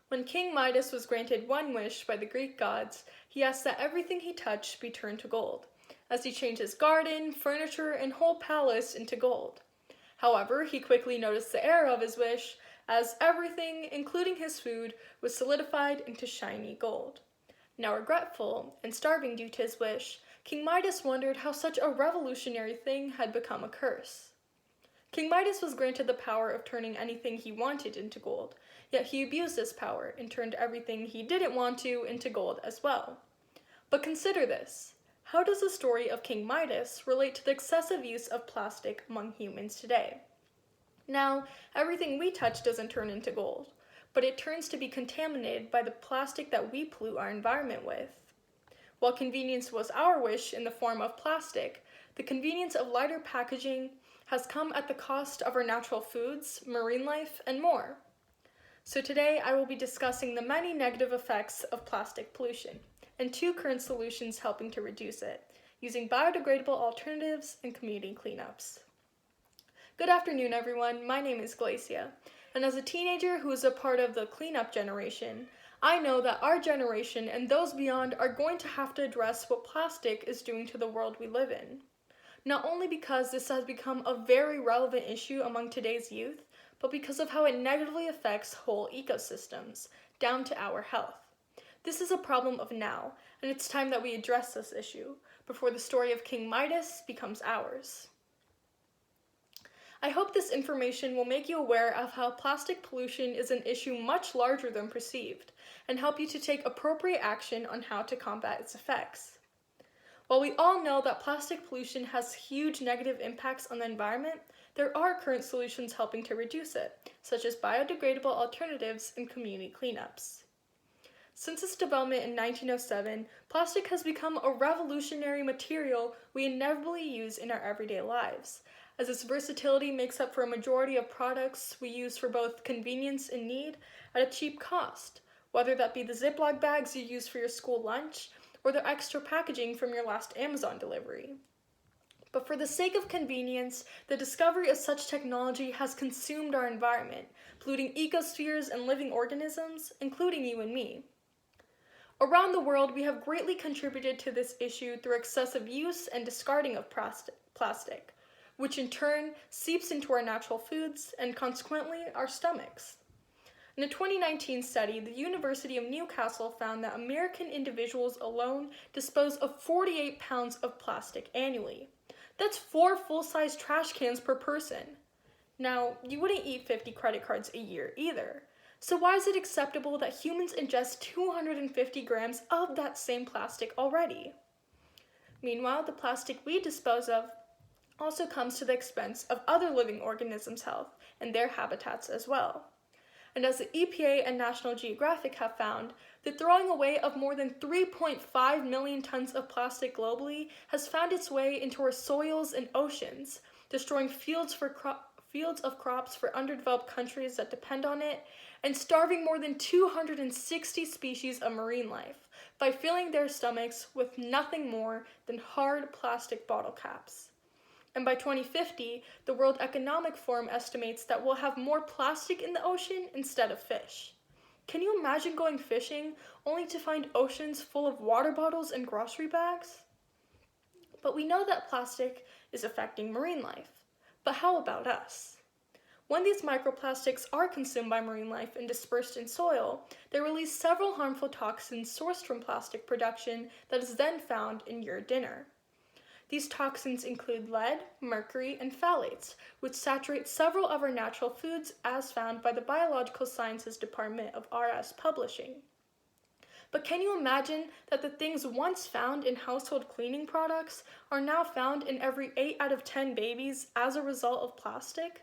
When King Midas was granted one wish by the Greek gods, he asked that everything he touched be turned to gold, as he changed his garden, furniture, and whole palace into gold. However, he quickly noticed the error of his wish, as everything, including his food, was solidified into shiny gold. Now regretful and starving due to his wish, King Midas wondered how such a revolutionary thing had become a curse. King Midas was granted the power of turning anything he wanted into gold, yet he abused this power and turned everything he didn't want to into gold as well. But consider this. How does the story of King Midas relate to the excessive use of plastic among humans today? Now, everything we touch doesn't turn into gold, but it turns to be contaminated by the plastic that we pollute our environment with. While convenience was our wish in the form of plastic, the convenience of lighter packaging has come at the cost of our natural foods, marine life, and more. So today I will be discussing the many negative effects of plastic pollution and 2 current solutions helping to reduce it, using biodegradable alternatives and community cleanups. Good afternoon, everyone. My name is Gelasia, and as a teenager who is a part of the cleanup generation, I know that our generation and those beyond are going to have to address what plastic is doing to the world we live in. Not only because this has become a very relevant issue among today's youth, but because of how it negatively affects whole ecosystems, down to our health. This is a problem of now, and it's time that we address this issue, before the story of King Midas becomes ours. I hope this information will make you aware of how plastic pollution is an issue much larger than perceived, and help you to take appropriate action on how to combat its effects. While we all know that plastic pollution has huge negative impacts on the environment, there are current solutions helping to reduce it, such as biodegradable alternatives and community cleanups. Since its development in 1907, plastic has become a revolutionary material we inevitably use in our everyday lives, as its versatility makes up for a majority of products we use for both convenience and need at a cheap cost, whether that be the Ziploc bags you use for your school lunch, or the extra packaging from your last Amazon delivery. But for the sake of convenience, the discovery of such technology has consumed our environment, polluting ecospheres and living organisms, including you and me. Around the world, we have greatly contributed to this issue through excessive use and discarding of plastic, which in turn seeps into our natural foods and consequently our stomachs. In a 2019 study, the University of Newcastle found that American individuals alone dispose of 48 pounds of plastic annually. That's 4 full-size trash cans per person. Now, you wouldn't eat 50 credit cards a year either. So why is it acceptable that humans ingest 250 grams of that same plastic already? Meanwhile, the plastic we dispose of also comes to the expense of other living organisms' health and their habitats as well. And as the EPA and National Geographic have found, the throwing away of more than 3.5 million tons of plastic globally has found its way into our soils and oceans, destroying fields of crops for underdeveloped countries that depend on it, and starving more than 260 species of marine life by filling their stomachs with nothing more than hard plastic bottle caps. And by 2050, the World Economic Forum estimates that we'll have more plastic in the ocean instead of fish. Can you imagine going fishing only to find oceans full of water bottles and grocery bags? But we know that plastic is affecting marine life. But how about us? When these microplastics are consumed by marine life and dispersed in soil, they release several harmful toxins sourced from plastic production that is then found in your dinner. These toxins include lead, mercury, and phthalates, which saturate several of our natural foods as found by the Biological Sciences Department of RS Publishing. But can you imagine that the things once found in household cleaning products are now found in every 8 out of 10 babies as a result of plastic?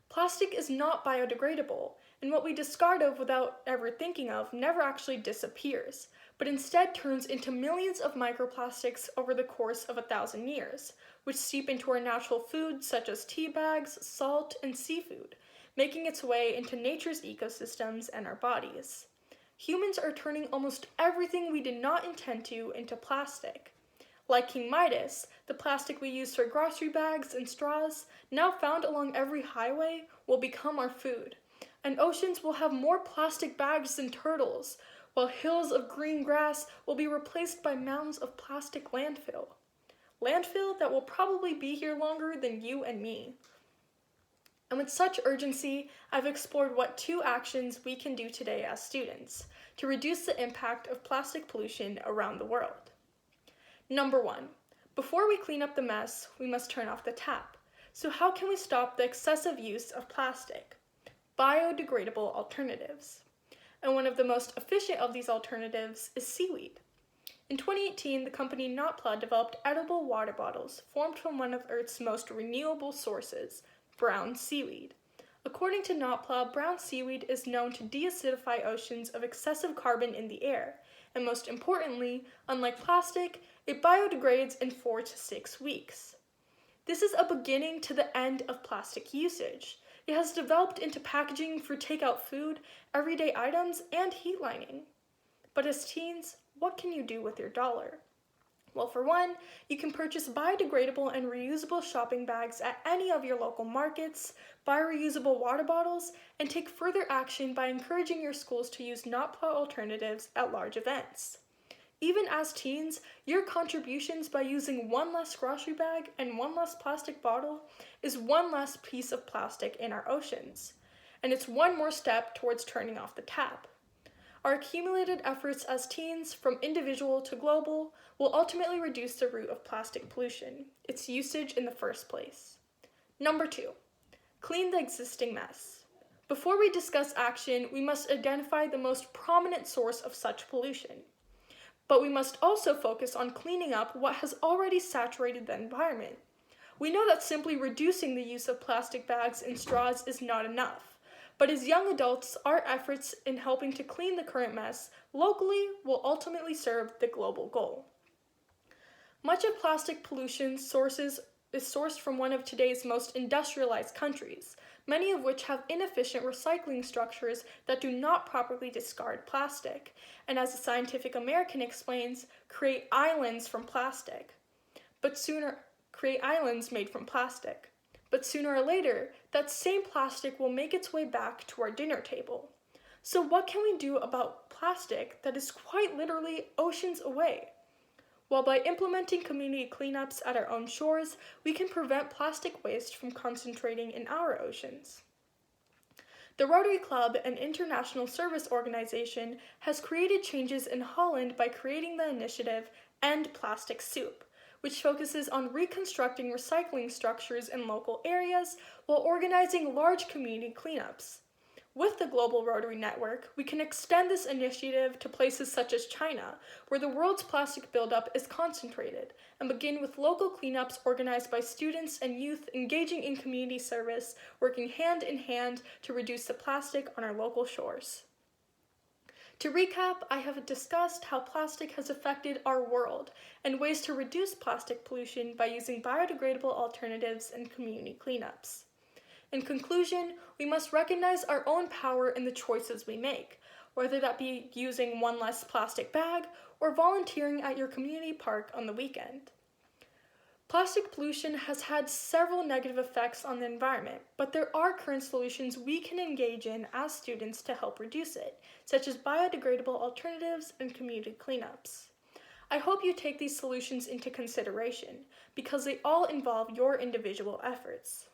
Plastic is not biodegradable, and what we discard of without ever thinking of never actually disappears, but instead turns into millions of microplastics over the course of 1,000 years, which seep into our natural foods such as tea bags, salt, and seafood, making its way into nature's ecosystems and our bodies. Humans are turning almost everything we did not intend to into plastic. Like King Midas, the plastic we use for grocery bags and straws, now found along every highway, will become our food, and oceans will have more plastic bags than turtles, while hills of green grass will be replaced by mounds of plastic landfill. Landfill that will probably be here longer than you and me. And with such urgency, I've explored what 2 actions we can do today as students to reduce the impact of plastic pollution around the world. Number 1, before we clean up the mess, we must turn off the tap. So how can we stop the excessive use of plastic? Biodegradable alternatives. And one of the most efficient of these alternatives is seaweed. In 2018, the company Notpla developed edible water bottles formed from one of Earth's most renewable sources, brown seaweed. According to Notpla, brown seaweed is known to deacidify oceans of excessive carbon in the air, and most importantly, unlike plastic, it biodegrades in 4 to 6 weeks. This is a beginning to the end of plastic usage. It has developed into packaging for takeout food, everyday items, and heat lining. But as teens, what can you do with your dollar? Well, for one, you can purchase biodegradable and reusable shopping bags at any of your local markets, buy reusable water bottles, and take further action by encouraging your schools to use Notpla alternatives at large events. Even as teens, your contributions by using 1 less grocery bag and 1 less plastic bottle is 1 less piece of plastic in our oceans. And it's 1 more step towards turning off the tap. Our accumulated efforts as teens, from individual to global, will ultimately reduce the root of plastic pollution, its usage in the first place. Number 2, clean the existing mess. Before we discuss action, we must identify the most prominent source of such pollution. But we must also focus on cleaning up what has already saturated the environment. We know that simply reducing the use of plastic bags and straws is not enough. But as young adults, our efforts in helping to clean the current mess locally will ultimately serve the global goal. Much of plastic pollution is sourced from one of today's most industrialized countries, many of which have inefficient recycling structures that do not properly discard plastic, and as the Scientific American explains, create islands made from plastic. But sooner or later, that same plastic will make its way back to our dinner table. So what can we do about plastic that is quite literally oceans away? Well, by implementing community cleanups at our own shores, we can prevent plastic waste from concentrating in our oceans. The Rotary Club, an international service organization, has created changes in Holland by creating the initiative End Plastic Soup, which focuses on reconstructing recycling structures in local areas while organizing large community cleanups. With the Global Rotary Network, we can extend this initiative to places such as China, where the world's plastic buildup is concentrated, and begin with local cleanups organized by students and youth engaging in community service, working hand in hand to reduce the plastic on our local shores. To recap, I have discussed how plastic has affected our world and ways to reduce plastic pollution by using biodegradable alternatives and community cleanups. In conclusion, we must recognize our own power in the choices we make, whether that be using 1 less plastic bag or volunteering at your community park on the weekend. Plastic pollution has had several negative effects on the environment, but there are current solutions we can engage in as students to help reduce it, such as biodegradable alternatives and community cleanups. I hope you take these solutions into consideration, because they all involve your individual efforts.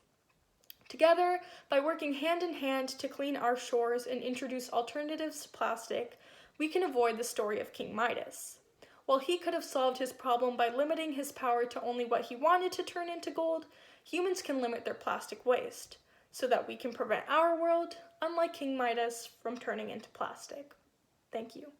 Together, by working hand in hand to clean our shores and introduce alternatives to plastic, we can avoid the story of King Midas. While he could have solved his problem by limiting his power to only what he wanted to turn into gold, humans can limit their plastic waste, so that we can prevent our world, unlike King Midas, from turning into plastic. Thank you.